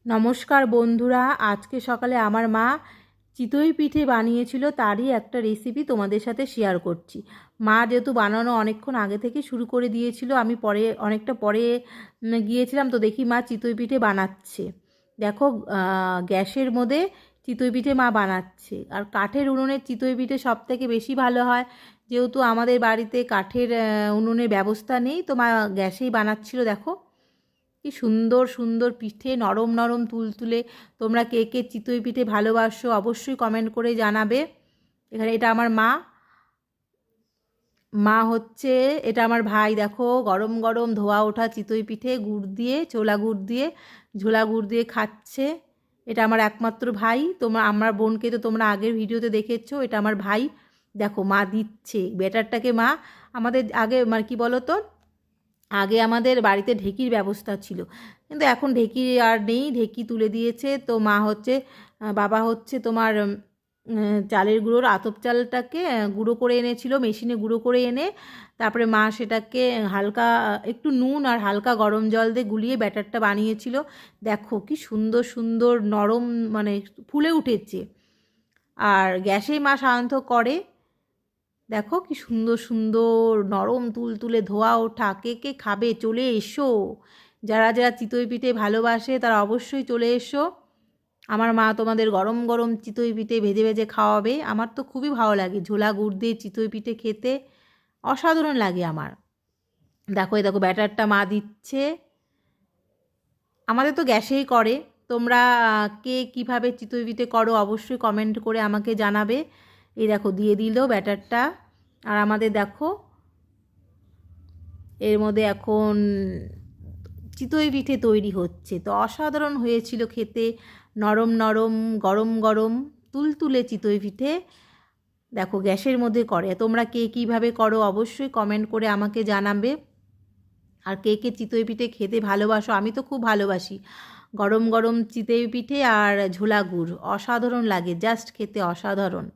নমস্কার বন্ধুরা, আজকে সকালে আমার মা চিতই পিঠে বানিয়েছিল, তারই একটা রেসিপি তোমাদের সাথে শেয়ার করছি। মা যেহেতু বানানো অনেকক্ষণ আগে থেকে শুরু করে দিয়েছিল, আমি অনেকটা পরে গিয়েছিলাম, তো দেখি মা চিতই পিঠে বানাচ্ছে। দেখো, গ্যাসের মধ্যে চিতই পিঠে মা বানাচ্ছে। আর কাঠের উনুনের চিতই পিঠে সব থেকে বেশি ভালো হয়, যেহেতু আমাদের বাড়িতে কাঠের উনুনের ব্যবস্থা নেই, তো মা গ্যাসেই বানাচ্ছিল। দেখো কি সুন্দর সুন্দর পিঠে, নরম নরম তুলতুলে। তোমরা কে কে চিতই পিঠে ভালোবাসো অবশ্যই কমেন্ট করে জানাবে। এখানে এটা আমার মা, হচ্ছে এটা আমার ভাই। দেখো গরম গরম ধোয়া ওঠা চিতই পিঠে গুড় দিয়ে, ছোলা গুড় দিয়ে, ঝোলা গুড় দিয়ে খাচ্ছে। এটা আমার একমাত্র ভাই। আমার বোনকে তো তোমরা আগের ভিডিওতে দেখেছো, এটা আমার ভাই। দেখো মা দিচ্ছে ব্যাটারটাকে। মা আমাদের আগে মানে কি বলো তো, আগে আমাদের বাড়িতে ঢেকির ব্যবস্থা ছিল, কিন্তু এখন ঢেকি আর নেই, ঢেকি তুলে দিয়েছে। তো মা হচ্ছে, বাবা হচ্ছে তোমার চালের গুঁড়োর আতপ চালটাকে গুঁড়ো করে এনেছিল, মেশিনে গুঁড়ো করে এনে তারপরে মা সেটাকে হালকা একটু নুন আর হালকা গরম জল দিয়ে গুলিয়ে ব্যাটারটা বানিয়েছিল। দেখো কি সুন্দর সুন্দর নরম, মানে ফুলে উঠেছে। আর গ্যাসেই মা সাধারণত করে। দেখো কি সুন্দর সুন্দর নরম তুলতুলে ধোয়া ওঠা। কে কে খাবে চলে এসো। যারা যারা চিতই পিঠে ভালোবাসে তারা অবশ্যই চলে এসো। আমার মা তোমাদের গরম গরম চিতই পিঠে ভেজে ভেজে খাওয়াবে। আমার তো খুবই ভালো লাগে ঝোলা গুড় দিয়ে চিতই পিঠে খেতে, অসাধারণ লাগে আমার। দেখো এই দেখো ব্যাটারটা মা দিচ্ছে। আমাদের তো গ্যাসেই করে। তোমরা কে কীভাবে চিতই পিঠে করো অবশ্যই কমেন্ট করে আমাকে জানাবে। এই দেখো দিয়ে দিল ব্যাটারটা। আর আমাদের দেখো এর মধ্যে এখন চিতই পিঠে তৈরি হচ্ছে। তো অসাধারণ হয়েছিল খেতে, নরম নরম গরম গরম তুলতুলে চিতই পিঠে। দেখো গ্যাসের মধ্যে করে। তোমরা কে কীভাবে করো অবশ্যই কমেন্ট করে আমাকে জানাবে। আর কে কে চিতই পিঠে খেতে ভালোবাসো, আমি তো খুব ভালোবাসি। গরম গরম চিতই পিঠে আর ঝোলা গুড় অসাধারণ লাগে, জাস্ট খেতে অসাধারণ।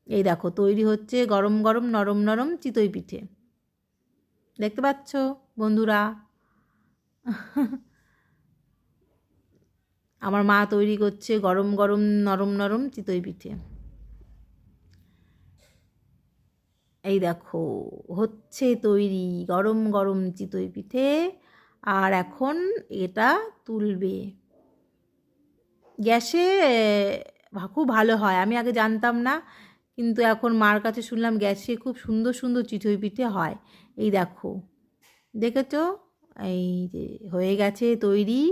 এই দেখো তৈরি হচ্ছে গরম গরম নরম নরম চিতই পিঠে। দেখতে পাচ্ছ বন্ধুরা? আমার মা তৈরি করছে গরম গরম নরম নরম চিতই পিঠে। এই দেখো হচ্ছে তৈরি গরম গরম চিতই পিঠে। আর এখন এটা তুলবে গ্যাসে। খুব ভালো হয়, আমি আগে জানতাম না, কিন্তু এখন মার কাছে শুনলাম গ্যাসে খুব সুন্দর সুন্দর চিতই পিঠে হয়। এই দেখো, দেখেছো? এই যে হয়ে গেছে তৈরি।